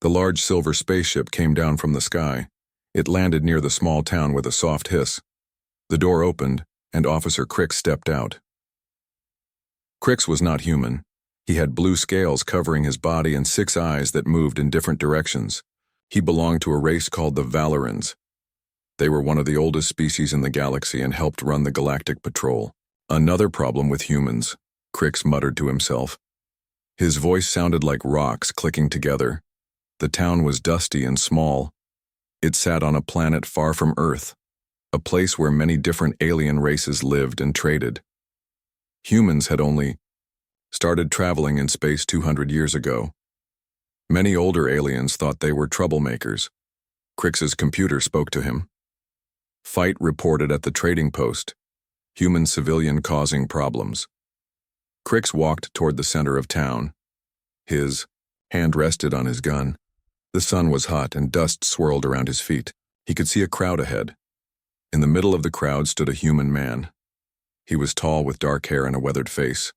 The large silver spaceship came down from the sky. It landed near the small town with a soft hiss. The door opened, and Officer Crix stepped out. Crix was not human. He had blue scales covering his body and 6 eyes that moved in different directions. He belonged to a race called the Valorans. They were one of the oldest species in the galaxy and helped run the Galactic Patrol. Another problem with humans, Crix muttered to himself. His voice sounded like rocks clicking together. The town was dusty and small. It sat on a planet far from Earth, a place where many different alien races lived and traded. Humans had only started traveling in space 200 years ago. Many older aliens thought they were troublemakers. Crix's computer spoke to him. Fight reported at the trading post. Human civilian causing problems. Crix walked toward the center of town. His hand rested on his gun. The sun was hot and dust swirled around his feet. He could see a crowd ahead. In the middle of the crowd stood a human man. He was tall with dark hair and a weathered face.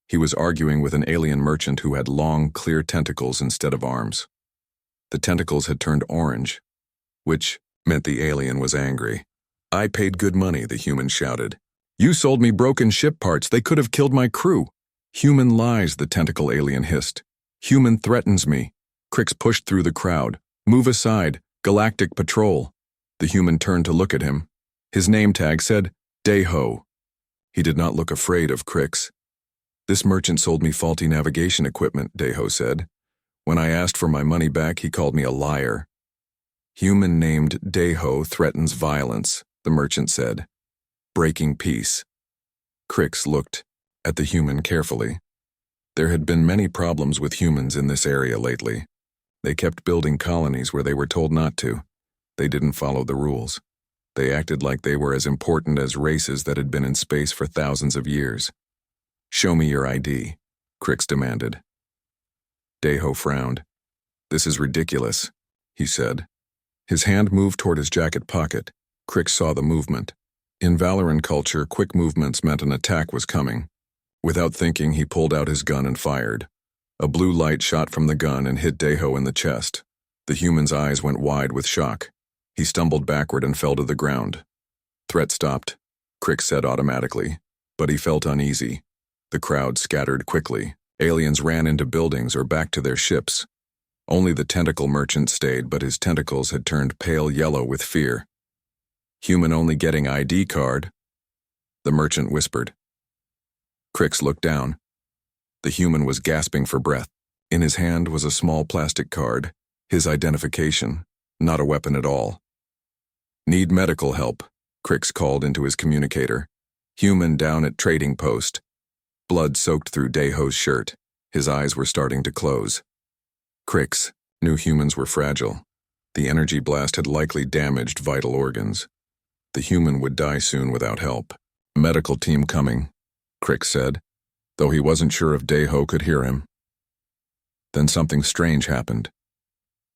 He was arguing with an alien merchant who had long, clear tentacles instead of arms. The tentacles had turned orange, which meant the alien was angry. "I paid good money," the human shouted. "You sold me broken ship parts. They could have killed my crew." "Human lies," the tentacle alien hissed. "Human threatens me." Crix pushed through the crowd. "Move aside, Galactic Patrol." The human turned to look at him. His name tag said, Deho. He did not look afraid of Crix. "This merchant sold me faulty navigation equipment," Deho said. "When I asked for my money back, he called me a liar." "Human named Deho threatens violence," the merchant said. "Breaking peace." Crix looked at the human carefully. There had been many problems with humans in this area lately. They kept building colonies where they were told not to. They didn't follow the rules. They acted like they were as important as races that had been in space for thousands of years. "Show me your ID," Crix demanded. Deho frowned. "This is ridiculous," he said. His hand moved toward his jacket pocket. Crix saw the movement. In Valoran culture, quick movements meant an attack was coming. Without thinking, he pulled out his gun and fired. A blue light shot from the gun and hit Deho in the chest. The human's eyes went wide with shock. He stumbled backward and fell to the ground. "Threat stopped," Crix said automatically, but he felt uneasy. The crowd scattered quickly. Aliens ran into buildings or back to their ships. Only the tentacle merchant stayed, but his tentacles had turned pale yellow with fear. "Human only getting ID card," the merchant whispered. Crix looked down. The human was gasping for breath. In his hand was a small plastic card, his identification, not a weapon at all. "Need medical help," Crix called into his communicator. "Human down at trading post." Blood soaked through Deho's shirt. His eyes were starting to close. Crix knew humans were fragile. The energy blast had likely damaged vital organs. The human would die soon without help. "Medical team coming," Crix said, though he wasn't sure if Deho could hear him. Then something strange happened.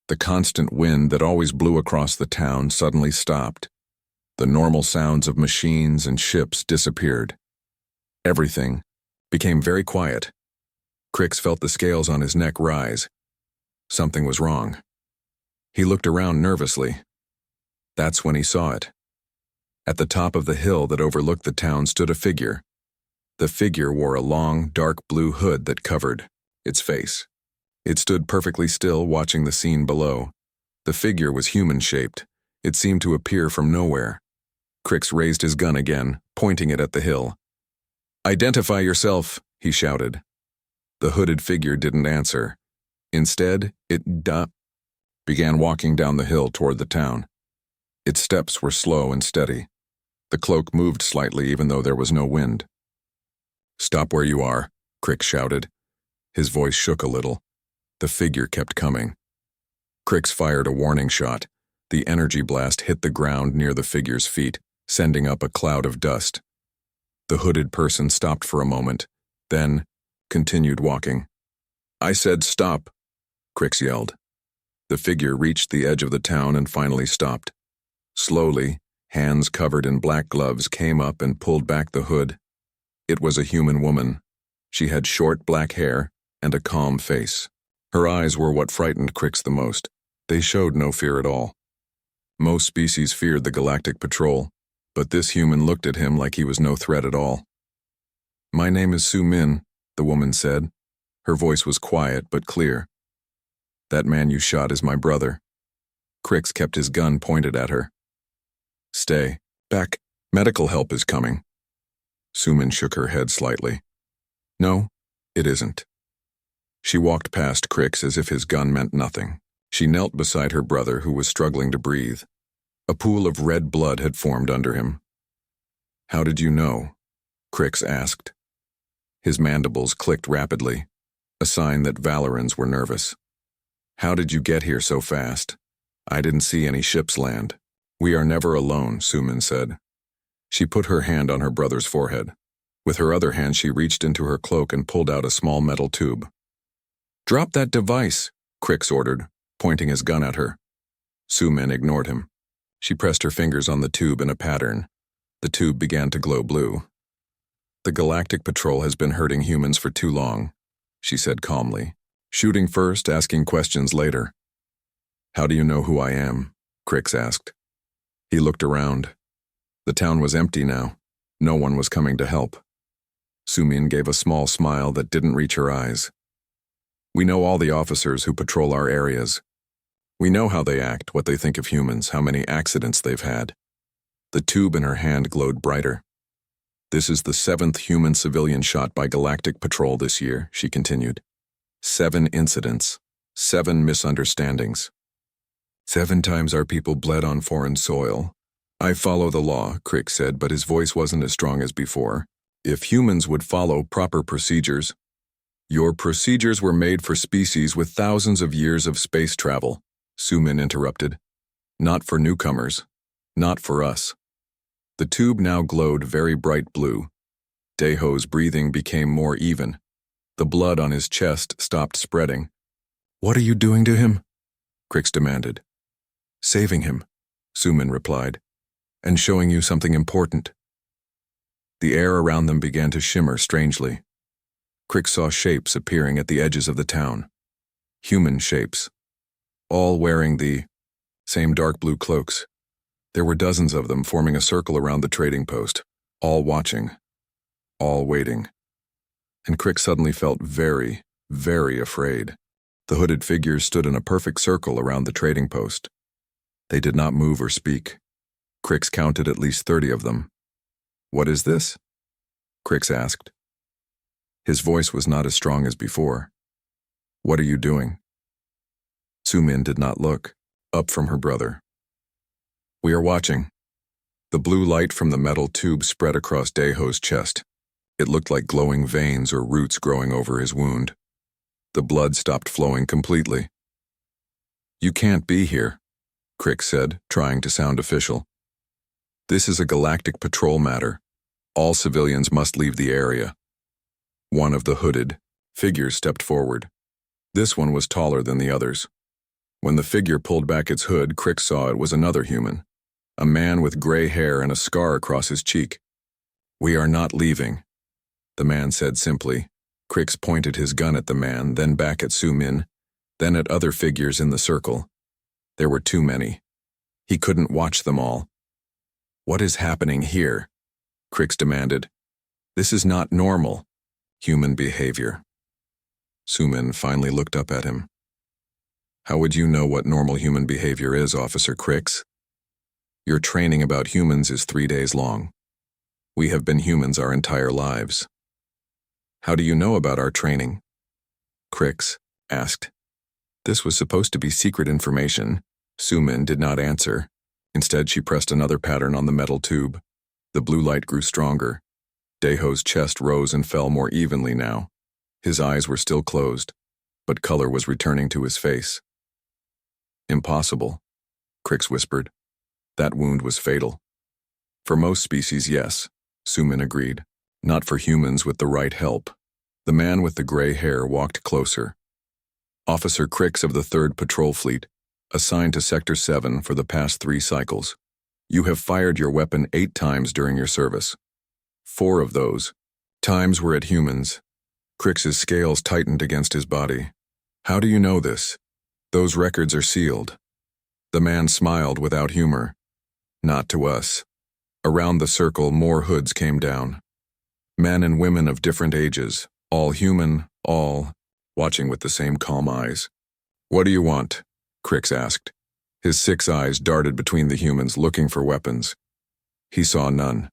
The constant wind that always blew across the town suddenly stopped. The normal sounds of machines and ships disappeared. Everything became very quiet. Crix felt the scales on his neck rise. Something was wrong. He looked around nervously. That's when he saw it. At the top of the hill that overlooked the town stood a figure. The figure wore a long, dark blue hood that covered its face. It stood perfectly still, watching the scene below. The figure was human-shaped. It seemed to appear from nowhere. Crix raised his gun again, pointing it at the hill. "Identify yourself," he shouted. The hooded figure didn't answer. Instead, it began walking down the hill toward the town. Its steps were slow and steady. The cloak moved slightly even though there was no wind. "Stop where you are," Crix shouted. His voice shook a little. The figure kept coming. Crix fired a warning shot. The energy blast hit the ground near the figure's feet, sending up a cloud of dust. The hooded person stopped for a moment, then continued walking. "I said stop," Crix yelled. The figure reached the edge of the town and finally stopped. Slowly, hands covered in black gloves came up and pulled back the hood. It was a human woman. She had short black hair and a calm face. Her eyes were what frightened Crix the most. They showed no fear at all. Most species feared the Galactic Patrol, but this human looked at him like he was no threat at all. "My name is Su Min," the woman said. Her voice was quiet but clear. "That man you shot is my brother." Crix kept his gun pointed at her. "Stay back. Medical help is coming." Su Min shook her head slightly. "No, it isn't." She walked past Crix as if his gun meant nothing. She knelt beside her brother, who was struggling to breathe. A pool of red blood had formed under him. "How did you know?" Crix asked. His mandibles clicked rapidly, a sign that Valorans were nervous. "How did you get here so fast? I didn't see any ships land." "We are never alone," Su Min said. She put her hand on her brother's forehead. With her other hand she reached into her cloak and pulled out a small metal tube. "Drop that device," Crix ordered, pointing his gun at her. Su Min ignored him. She pressed her fingers on the tube in a pattern. The tube began to glow blue. "The Galactic Patrol has been hurting humans for too long," she said calmly. "Shooting first, asking questions later." "How do you know who I am?" Crix asked. He looked around. The town was empty now. No one was coming to help. Su Min gave a small smile that didn't reach her eyes. "We know all the officers who patrol our areas. We know how they act, what they think of humans, how many accidents they've had." The tube in her hand glowed brighter. "This is the 7th human civilian shot by Galactic Patrol this year," she continued. 7 incidents, 7 misunderstandings. 7 times our people bled on foreign soil. "I follow the law," Crix said, but his voice wasn't as strong as before. "If humans would follow proper procedures—" "Your procedures were made for species with thousands of years of space travel," Su Min interrupted. "Not for newcomers. Not for us." The tube now glowed very bright blue. Daeho's breathing became more even. The blood on his chest stopped spreading. "What are you doing to him?" Crix demanded. "Saving him," Su Min replied, "and showing you something important." The air around them began to shimmer strangely. Crix saw shapes appearing at the edges of the town. Human shapes. All wearing the same dark blue cloaks. There were dozens of them forming a circle around the trading post, all watching, all waiting. And Crix suddenly felt very, very afraid. The hooded figures stood in a perfect circle around the trading post. They did not move or speak. Crix counted at least 30 of them. "What is this?" Crix asked. His voice was not as strong as before. "What are you doing?" Su Min did not look up from her brother. "We are watching." The blue light from the metal tube spread across Daeho's chest. It looked like glowing veins or roots growing over his wound. The blood stopped flowing completely. "You can't be here," Crix said, trying to sound official. "This is a Galactic Patrol matter. All civilians must leave the area." One of the hooded figures stepped forward. This one was taller than the others. When the figure pulled back its hood, Crix saw it was another human, a man with gray hair and a scar across his cheek. "We are not leaving," the man said simply. Crix pointed his gun at the man, then back at Su Min, then at other figures in the circle. There were too many. He couldn't watch them all. "What is happening here?" Crix demanded. "This is not normal human behavior." Su Min finally looked up at him. "How would you know what normal human behavior is, Officer Crix? Your training about humans is 3 days long. We have been humans our entire lives." "How do you know about our training?" Crix asked. This was supposed to be secret information. Su Min did not answer. Instead, she pressed another pattern on the metal tube. The blue light grew stronger. Daeho's chest rose and fell more evenly now. His eyes were still closed, but color was returning to his face. "Impossible," Crix whispered. "That wound was fatal." "For most species, yes," Su Min agreed. "Not for humans with the right help." The man with the gray hair walked closer. "Officer Crix of the 3rd Patrol Fleet, assigned to Sector 7 for the past 3 cycles. You have fired your weapon 8 times during your service. 4 of those times were at humans." Crix's scales tightened against his body. How do you know this? Those records are sealed. The man smiled without humor. Not to us. Around the circle, more hoods came down. Men and women of different ages, all human, all watching with the same calm eyes. What do you want? Crix asked. His 6 eyes darted between the humans, looking for weapons. He saw none.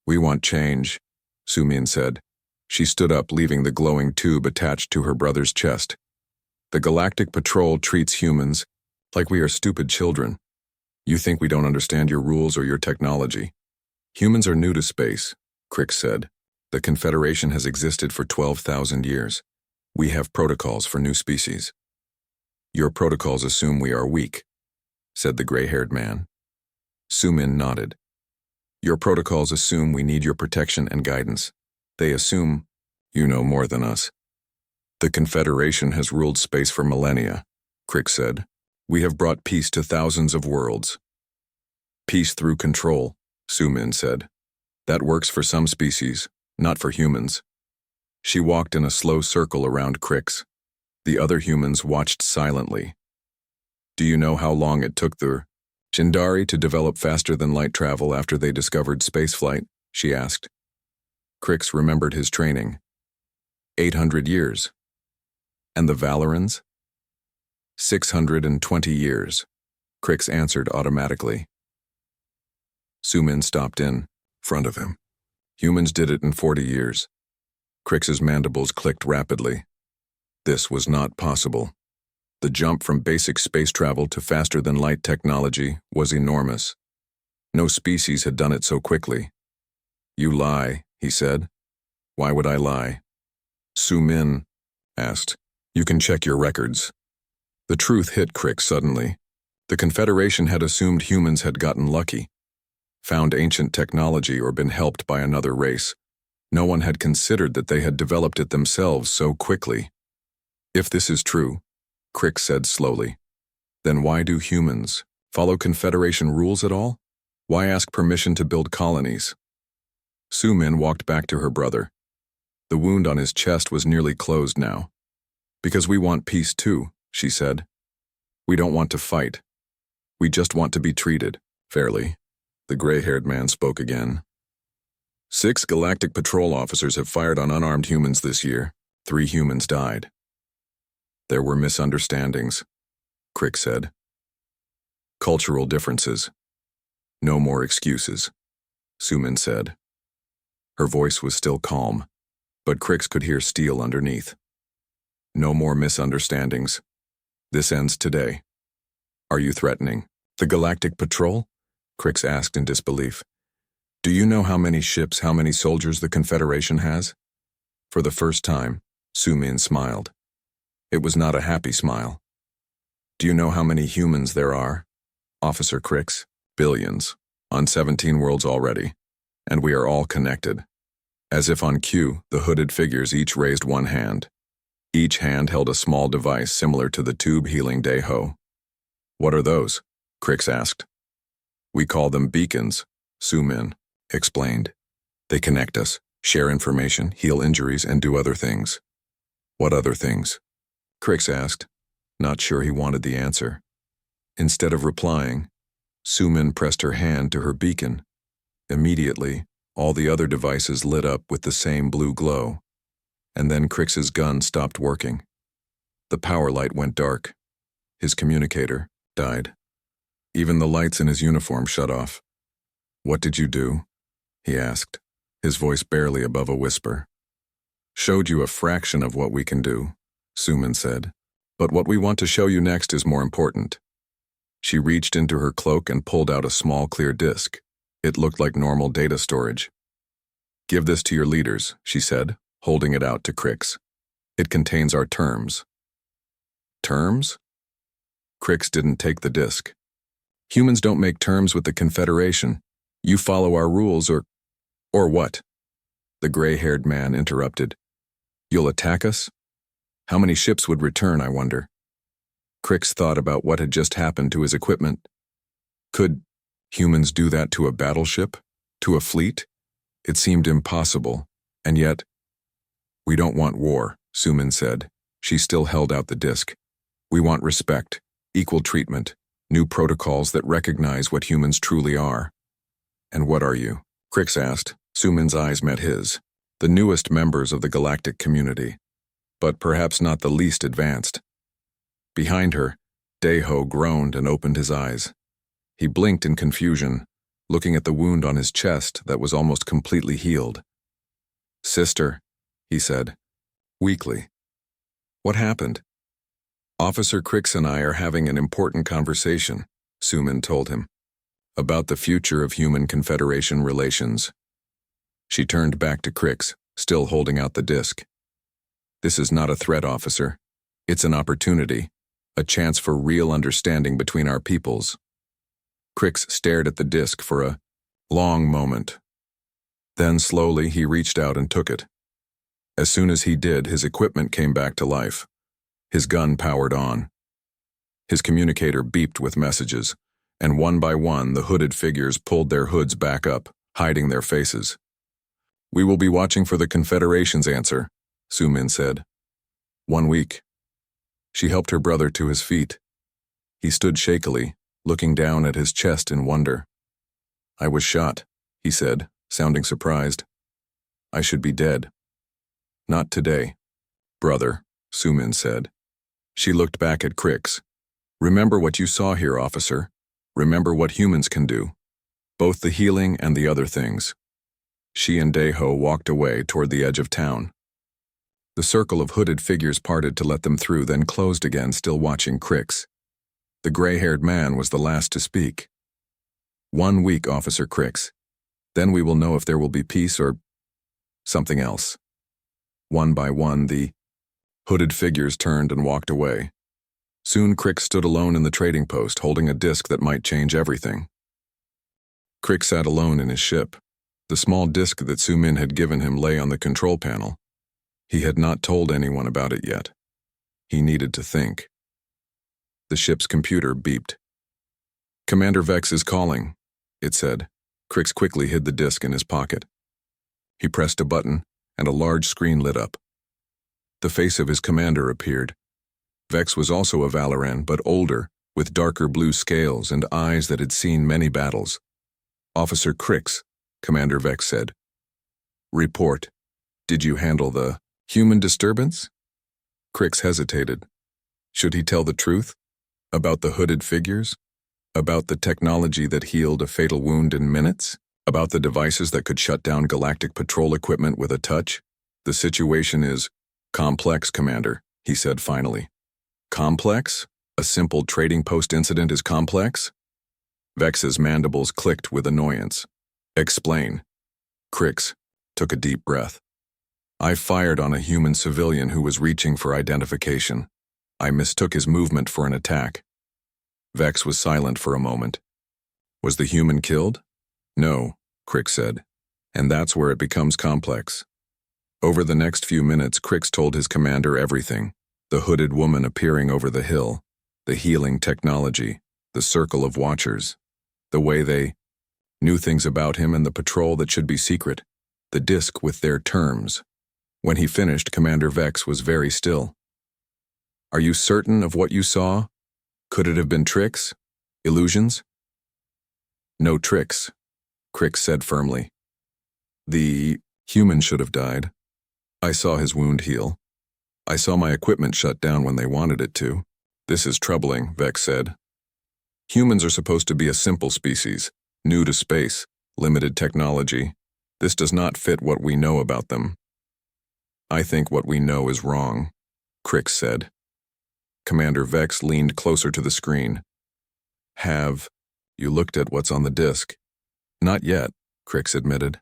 We want change, Sumin said. She stood up, leaving the glowing tube attached to her brother's chest. The Galactic Patrol treats humans like we are stupid children. You think we don't understand your rules or your technology. Humans are new to space, Crix said. The Confederation has existed for 12,000 years. We have protocols for new species. Your protocols assume we are weak, said the gray-haired man. Sumin nodded. Your protocols assume we need your protection and guidance. They assume you know more than us. The Confederation has ruled space for millennia, Crix said. We have brought peace to thousands of worlds. Peace through control, Sumin said. That works for some species, not for humans. She walked in a slow circle around Crix. The other humans watched silently. Do you know how long it took the Jindari to develop faster-than-light travel after they discovered spaceflight? She asked. Crix remembered his training. 800 years. And the Valorans? 620 years, Crix answered automatically. Sumin stopped in front of him. Humans did it in 40 years. Crix's mandibles clicked rapidly. This was not possible. The jump from basic space travel to faster-than-light technology was enormous. No species had done it so quickly. You lie, he said. Why would I lie? Sumin asked. You can check your records. The truth hit Crix suddenly. The Confederation had assumed humans had gotten lucky, found ancient technology, or been helped by another race. No one had considered that they had developed it themselves so quickly. If this is true, Crix said slowly, then why do humans follow Confederation rules at all? Why ask permission to build colonies? Sumin walked back to her brother. The wound on his chest was nearly closed now. Because we want peace too, she said. We don't want to fight. We just want to be treated fairly. The gray-haired man spoke again. 6 Galactic Patrol officers have fired on unarmed humans this year. 3 humans died. There were misunderstandings, Crix said. Cultural differences. No more excuses, Sumin said. Her voice was still calm, but Crix could hear steel underneath. No more misunderstandings. This ends today. Are you threatening the Galactic Patrol? Crix asked in disbelief. Do you know how many ships, how many soldiers the Confederation has? For the first time, Sumin smiled. It was not a happy smile. Do you know how many humans there are? Officer Crix, billions, on 17 worlds already, and we are all connected. As if on cue, the hooded figures each raised one hand. Each hand held a small device similar to the tube healing Deho. What are those? Crix asked. We call them beacons, Sumin explained. They connect us, share information, heal injuries, and do other things. What other things? Crix asked, not sure he wanted the answer. Instead of replying, Sumin pressed her hand to her beacon. Immediately, all the other devices lit up with the same blue glow. And then Crix's gun stopped working. The power light went dark. His communicator died. Even the lights in his uniform shut off. What did you do? He asked, his voice barely above a whisper. Showed you a fraction of what we can do, Sumin said. But what we want to show you next is more important. She reached into her cloak and pulled out a small clear disk. It looked like normal data storage. Give this to your leaders, she said, holding it out to Crix. It contains our terms. Terms? Crix didn't take the disk. Humans don't make terms with the Confederation. You follow our rules or what? The gray-haired man interrupted. You'll attack us? How many ships would return, I wonder? Crix thought about what had just happened to his equipment. Could humans do that to a battleship? To a fleet? It seemed impossible, and yet, we don't want war, Sumin said. She still held out the disc. We want respect, equal treatment, new protocols that recognize what humans truly are. And what are you? Crix asked. Sumin's eyes met his. The newest members of the Galactic community, but perhaps not the least advanced. Behind her, Daeho groaned and opened his eyes. He blinked in confusion, looking at the wound on his chest that was almost completely healed. "Sister," he said, weakly. "What happened?" "Officer Crix and I are having an important conversation," Sumin told him, "about the future of human Confederation relations." She turned back to Crix, still holding out the disc. "This is not a threat, officer. It's an opportunity, a chance for real understanding between our peoples." Crix stared at the disc for a long moment. Then slowly he reached out and took it. As soon as he did, his equipment came back to life. His gun powered on. His communicator beeped with messages, and one by one the hooded figures pulled their hoods back up, hiding their faces. "We will be watching for the Confederation's answer," Sumin said. 1 week. She helped her brother to his feet. He stood shakily, looking down at his chest in wonder. "I was shot," he said, sounding surprised. "I should be dead." "Not today, brother," Sumin said. She looked back at Crix. "Remember what you saw here, officer. Remember what humans can do. Both the healing and the other things." She and Daeho walked away toward the edge of town. The circle of hooded figures parted to let them through, then closed again, still watching Crix. The gray-haired man was the last to speak. 1 week, Officer Crix. Then we will know if there will be peace or something else." One by one, the hooded figures turned and walked away. Soon Crix stood alone in the trading post, holding a disc that might change everything. Crix sat alone in his ship. The small disc that Sumin had given him lay on the control panel. He had not told anyone about it yet. He needed to think. The ship's computer beeped. "Commander Vex is calling," it said. Crix quickly hid the disc in his pocket. He pressed a button, and a large screen lit up. The face of his commander appeared. Vex was also a Valoran, but older, with darker blue scales and eyes that had seen many battles. "Officer Crix," Commander Vex said. "Report. Did you handle the human disturbance?" Crix hesitated. Should he tell the truth? About the hooded figures? About the technology that healed a fatal wound in minutes? About the devices that could shut down Galactic patrol equipment with a touch? "The situation is complex, Commander," he said finally. "Complex? A simple trading post incident is complex?" Vex's mandibles clicked with annoyance. "Explain." Crix took a deep breath. "I fired on a human civilian who was reaching for identification. I mistook his movement for an attack." Vex was silent for a moment. "Was the human killed?" "No," Crix said. "And that's where it becomes complex." Over the next few minutes, Crix told his commander everything. The hooded woman appearing over the hill, the healing technology, the circle of watchers, the way they knew things about him, and the patrol that should be secret, the disc with their terms. When he finished, Commander Vex was very still. "Are you certain of what you saw? Could it have been tricks? Illusions?" "No tricks," Crix said firmly. "The human should have died. I saw his wound heal. I saw my equipment shut down when they wanted it to." "This is troubling," Vex said. "Humans are supposed to be a simple species, new to space, limited technology. This does not fit what we know about them." "I think what we know is wrong," Crix said. Commander Vex leaned closer to the screen. "Have you looked at what's on the disc?" "Not yet," Crix admitted.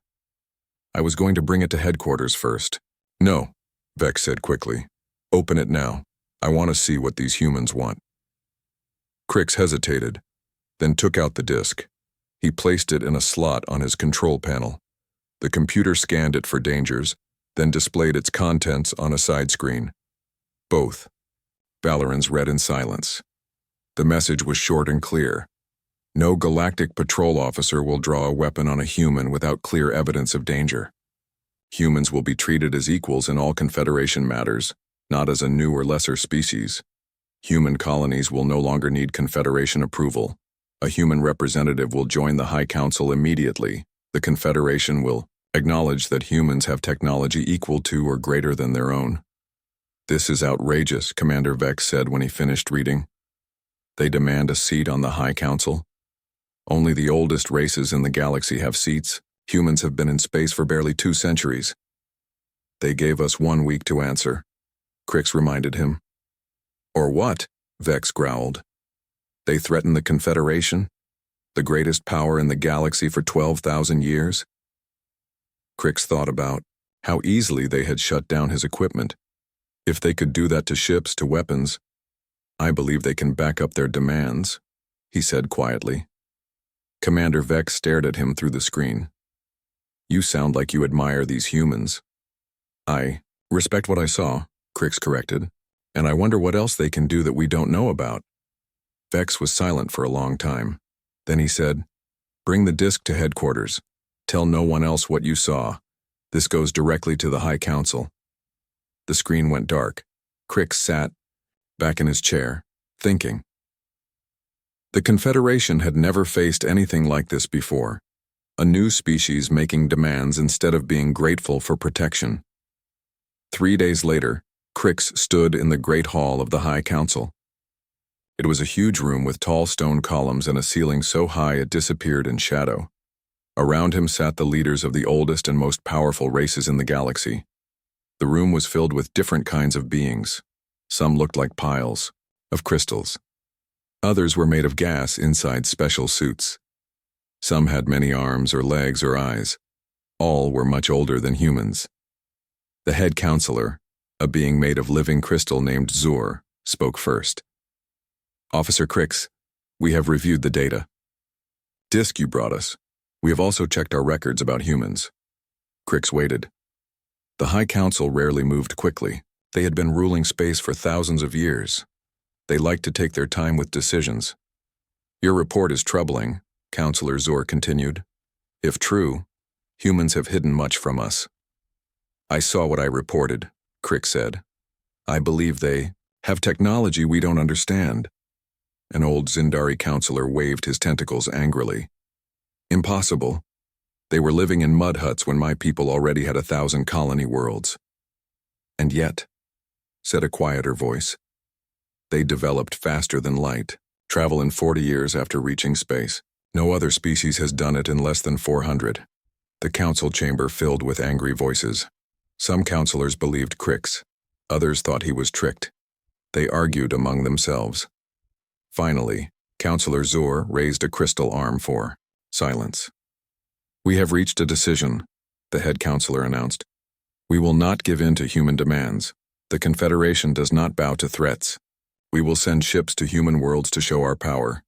"I was going to bring it to headquarters first." "No," Vex said quickly. "Open it now. I want to see what these humans want." Crix hesitated, then took out the disc. He placed it in a slot on his control panel. The computer scanned it for dangers, then displayed its contents on a side screen. Both Valorans read in silence. The message was short and clear. No Galactic patrol officer will draw a weapon on a human without clear evidence of danger. Humans will be treated as equals in all Confederation matters, not as a new or lesser species. Human colonies will no longer need Confederation approval. A human representative will join the High Council immediately. The Confederation will acknowledge that humans have technology equal to or greater than their own. This is outrageous, Commander Vex said when he finished reading. They demand a seat on the High Council? Only the oldest races in the galaxy have seats. Humans have been in space for barely 2 centuries. They gave us 1 week to answer, Crix reminded him. Or what? Vex growled. They threaten the Confederation, the greatest power in the galaxy for 12,000 years? Crix thought about how easily they had shut down his equipment. If they could do that to ships, to weapons, I believe they can back up their demands, he said quietly. Commander Vex stared at him through the screen. You sound like you admire these humans. I respect what I saw, Crix corrected, and I wonder what else they can do that we don't know about. Vex was silent for a long time. Then he said, Bring the disk to headquarters. Tell no one else what you saw. This goes directly to the High Council. The screen went dark. Crix sat back in his chair, thinking. The Confederation had never faced anything like this before. A new species making demands instead of being grateful for protection. 3 days later, Crix stood in the Great Hall of the High Council. It was a huge room with tall stone columns and a ceiling so high it disappeared in shadow. Around him sat the leaders of the oldest and most powerful races in the galaxy. The room was filled with different kinds of beings. Some looked like piles of crystals. Others were made of gas inside special suits. Some had many arms or legs or eyes. All were much older than humans. The head counselor, a being made of living crystal named Zur, spoke first. Officer Crix, we have reviewed the data. Disk you brought us. We have also checked our records about humans. Crix waited. The High Council rarely moved quickly. They had been ruling space for thousands of years. They liked to take their time with decisions. Your report is troubling, Counselor Zur continued. If true, humans have hidden much from us. I saw what I reported, Crix said. I believe they have technology we don't understand. An old Zindari counselor waved his tentacles angrily. Impossible. They were living in mud huts when my people already had 1,000 colony worlds. And yet, said a quieter voice, they developed faster than light, travel in 40 years after reaching space. No other species has done it in less than 400. The council chamber filled with angry voices. Some counselors believed Crix. Others thought he was tricked. They argued among themselves. Finally, Counselor Zur raised a crystal arm for silence. We have reached a decision, the head counselor announced. We will not give in to human demands. The Confederation does not bow to threats. We will send ships to human worlds to show our power.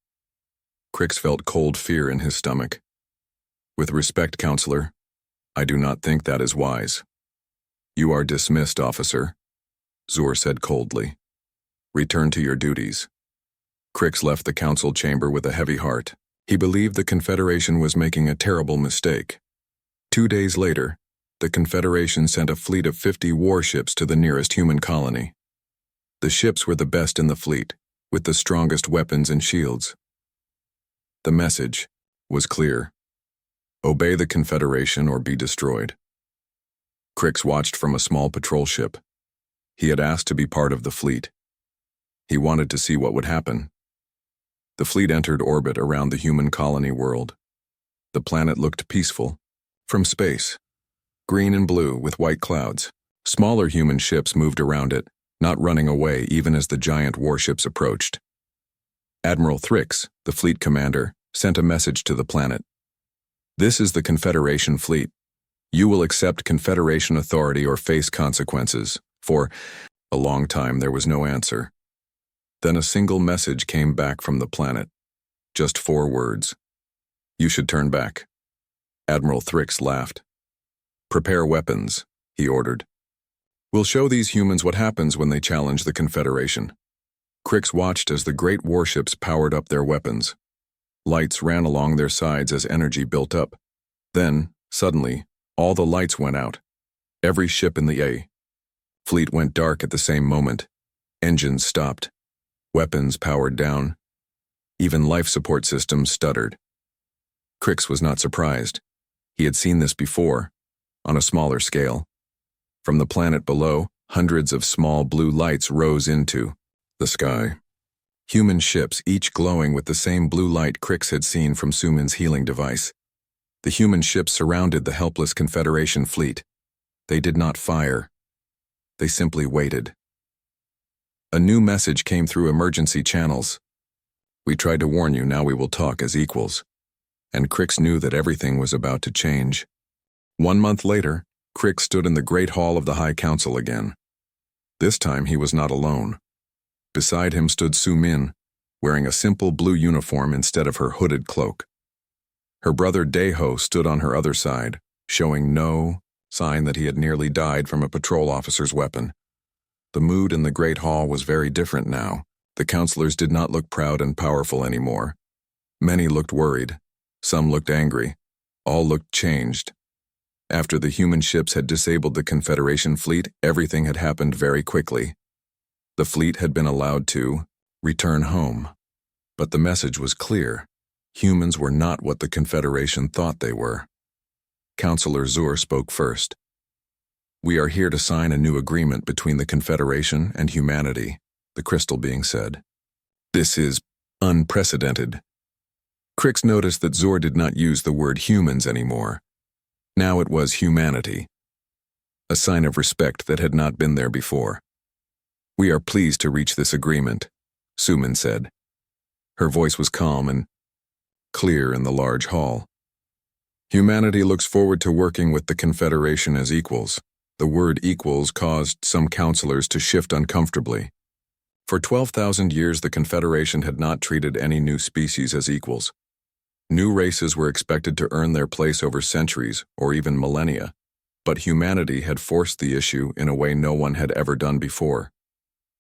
Crix felt cold fear in his stomach. With respect, Counselor, I do not think that is wise. You are dismissed, officer, Zur said coldly. Return to your duties. Crix left the council chamber with a heavy heart. He believed the Confederation was making a terrible mistake. 2 days later, the Confederation sent a fleet of 50 warships to the nearest human colony. The ships were the best in the fleet, with the strongest weapons and shields. The message was clear. Obey the Confederation or be destroyed. Crix watched from a small patrol ship. He had asked to be part of the fleet. He wanted to see what would happen. The fleet entered orbit around the human colony world. The planet looked peaceful. From space, green and blue with white clouds, smaller human ships moved around it, not running away even as the giant warships approached. Admiral Thrix, the fleet commander, sent a message to the planet. This is the Confederation fleet. You will accept Confederation authority or face consequences. For a long time there was no answer. Then a single message came back from the planet. Just 4 words. You should turn back. Admiral Thrix laughed. Prepare weapons, he ordered. We'll show these humans what happens when they challenge the Confederation. Crix watched as the great warships powered up their weapons. Lights ran along their sides as energy built up. Then, suddenly, all the lights went out. Every ship in the Fleet went dark at the same moment. Engines stopped. Weapons powered down. Even life support systems stuttered. Crix was not surprised. He had seen this before, on a smaller scale. From the planet below, hundreds of small blue lights rose into the sky. Human ships, each glowing with the same blue light Crix had seen from Sumin's healing device. The human ships surrounded the helpless Confederation fleet. They did not fire. They simply waited. A new message came through emergency channels. "We tried to warn you, now we will talk as equals." And Crix knew that everything was about to change. 1 month later, Crix stood in the Great Hall of the High Council again. This time he was not alone. Beside him stood Sumin, wearing a simple blue uniform instead of her hooded cloak. Her brother Daeho stood on her other side, showing no sign that he had nearly died from a patrol officer's weapon. The mood in the Great Hall was very different now. The counselors did not look proud and powerful anymore. Many looked worried. Some looked angry. All looked changed. After the human ships had disabled the Confederation fleet, everything had happened very quickly. The fleet had been allowed to return home. But the message was clear. Humans were not what the Confederation thought they were. Counselor Zur spoke first. "We are here to sign a new agreement between the Confederation and humanity," the crystal being said. "This is unprecedented." Crix noticed that Zur did not use the word humans anymore. Now it was humanity, a sign of respect that had not been there before. "We are pleased to reach this agreement," Sumin said. Her voice was calm and clear in the large hall. "Humanity looks forward to working with the Confederation as equals." The word equals caused some counselors to shift uncomfortably. For 12,000 years, the Confederation had not treated any new species as equals. New races were expected to earn their place over centuries or even millennia, but humanity had forced the issue in a way no one had ever done before.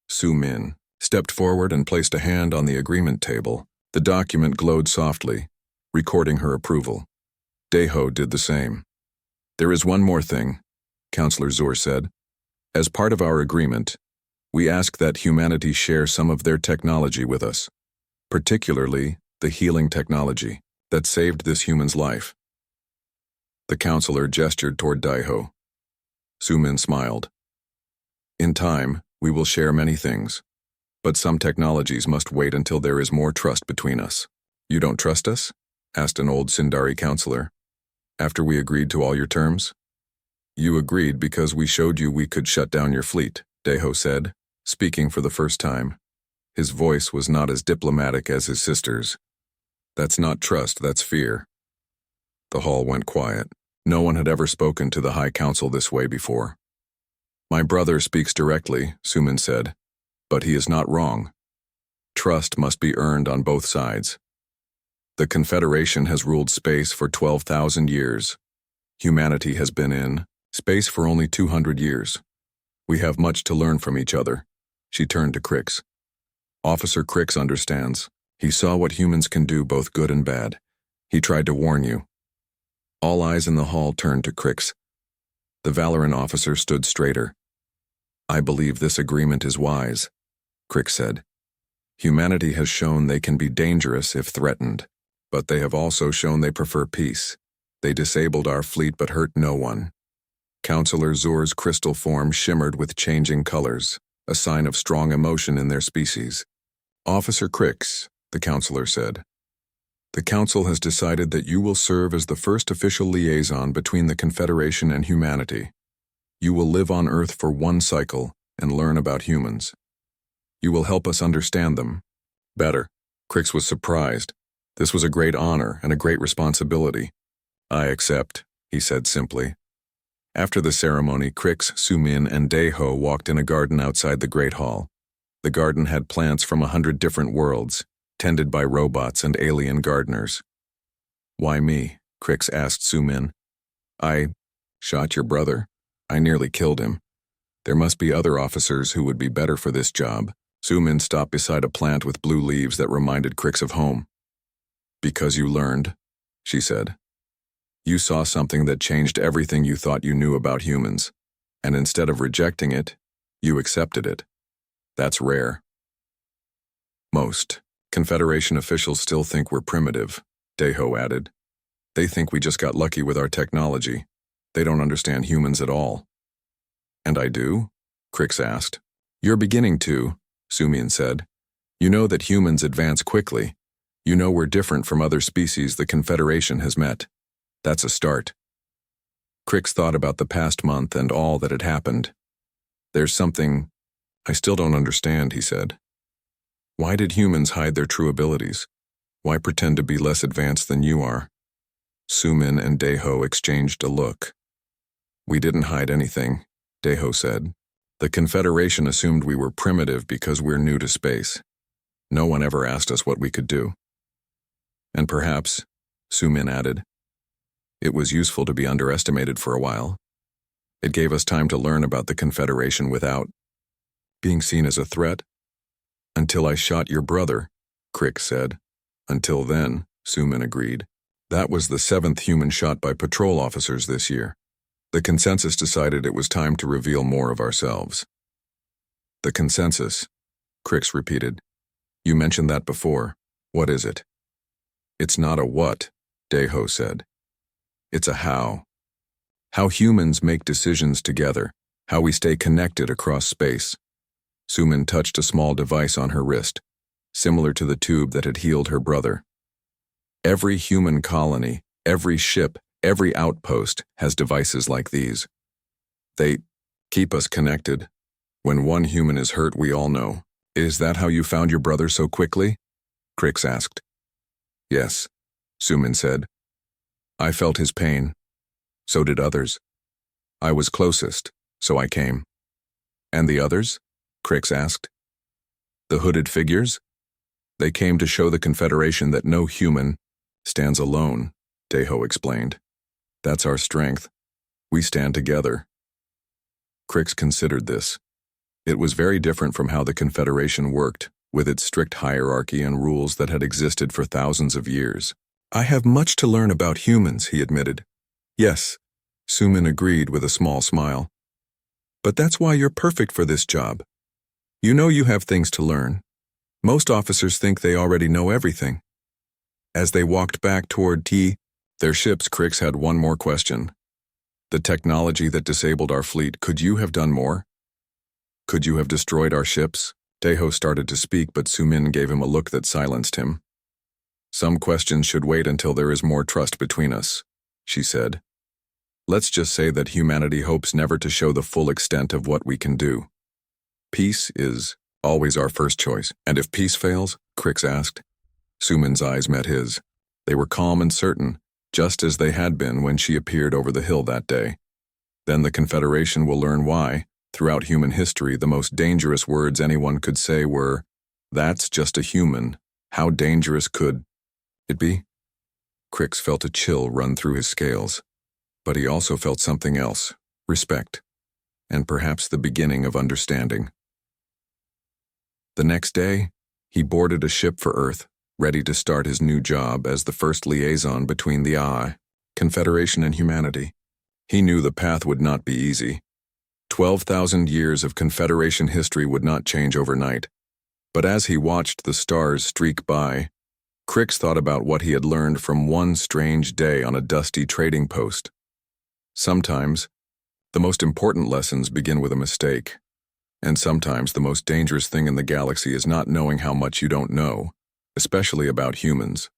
Sumin stepped forward and placed a hand on the agreement table. The document glowed softly, recording her approval. Daeho did the same. "There is one more thing," Counselor Zur said. "As part of our agreement, we ask that humanity share some of their technology with us, particularly the healing technology that saved this human's life." The counselor gestured toward Daeho. Sumin smiled. "In time, we will share many things, but some technologies must wait until there is more trust between us." "You don't trust us?" asked an old Sindari counselor. "After we agreed to all your terms?" "You agreed because we showed you we could shut down your fleet," Daeho said, speaking for the first time. His voice was not as diplomatic as his sister's. "That's not trust, that's fear." The hall went quiet. No one had ever spoken to the High Council this way before. "My brother speaks directly," Sumin said, "but he is not wrong. Trust must be earned on both sides. The Confederation has ruled space for 12,000 years. Humanity has been in space for only 200 years. We have much to learn from each other." She turned to Crix. "Officer Crix understands. He saw what humans can do, both good and bad. He tried to warn you." All eyes in the hall turned to Crix. The Valoran officer stood straighter. "I believe this agreement is wise," Crix said. "Humanity has shown they can be dangerous if threatened, but they have also shown they prefer peace. They disabled our fleet but hurt no one." Counselor Zur's crystal form shimmered with changing colors, a sign of strong emotion in their species. "Officer Crix," the counselor said, "the council has decided that you will serve as the first official liaison between the Confederation and humanity. You will live on Earth for 1 cycle and learn about humans. You will help us understand them better." Crix was surprised. This was a great honor and a great responsibility. "I accept," he said simply. After the ceremony, Crix, Sumin, and Daeho walked in a garden outside the Great Hall. The garden had plants from 100 different worlds, tended by robots and alien gardeners. "Why me?" Crix asked Sumin. "I shot your brother. I nearly killed him. There must be other officers who would be better for this job." Sumin stopped beside a plant with blue leaves that reminded Crix of home. "Because you learned," she said. "You saw something that changed everything you thought you knew about humans, and instead of rejecting it, You accepted it. That's rare. Most Confederation officials still think we're primitive, Deho added. They think we just got lucky with our technology. They don't understand humans at all. And I do? Crix asked. You're beginning to, Sumian said. You know that humans advance quickly. You know we're different from other species the Confederation has met. That's a start. Crix thought about the past month and all that had happened. There's something I still don't understand, he said. Why did humans hide their true abilities? Why pretend to be less advanced than you are? Sumin and Deho exchanged a look. We didn't hide anything, Deho said. The Confederation assumed we were primitive because we're new to space. No one ever asked us what we could do. And perhaps, Sumin added, it was useful to be underestimated for a while. It gave us time to learn about the Confederation without being seen as a threat. Until I shot your brother, Crix said. Until then, Sumin agreed. That was the 7th human shot by patrol officers this year. The consensus decided it was time to reveal more of ourselves. The consensus, Crix repeated. You mentioned that before. What is it? It's not a what, Deho said. It's a how. How humans make decisions together, how we stay connected across space. Sumin touched a small device on her wrist, similar to the tube that had healed her brother. Every human colony, every ship, every outpost has devices like these. They keep us connected. When one human is hurt, we all know. Is that how you found your brother so quickly? Crix asked. Yes, Sumin said. I felt his pain. So did others. I was closest, so I came. And the others? Crix asked. The hooded figures? They came to show the Confederation that no human stands alone, Deho explained. That's our strength. We stand together. Crix considered this. It was very different from how the Confederation worked, with its strict hierarchy and rules that had existed for thousands of years. I have much to learn about humans, he admitted. Yes, Sumin agreed with a small smile. But that's why you're perfect for this job. You know you have things to learn. Most officers think they already know everything. As they walked back toward their ships, Crix had one more question. The technology that disabled our fleet, could you have done more? Could you have destroyed our ships? Deho started to speak, but Sumin gave him a look that silenced him. Some questions should wait until there is more trust between us, she said. Let's just say that humanity hopes never to show the full extent of what we can do. Peace is always our first choice. And if peace fails? Crix asked. Sumin's eyes met his. They were calm and certain, just as they had been when she appeared over the hill that day. Then the Confederation will learn why, throughout human history, the most dangerous words anyone could say were, "That's just a human. How dangerous could it be?" Crix felt a chill run through his scales. But he also felt something else, respect, and perhaps the beginning of understanding. The next day, he boarded a ship for Earth, ready to start his new job as the first liaison between the Confederation and humanity. He knew the path would not be easy. 12,000 years of Confederation history would not change overnight. But as he watched the stars streak by, Crix thought about what he had learned from one strange day on a dusty trading post. Sometimes, the most important lessons begin with a mistake. And sometimes the most dangerous thing in the galaxy is not knowing how much you don't know, especially about humans.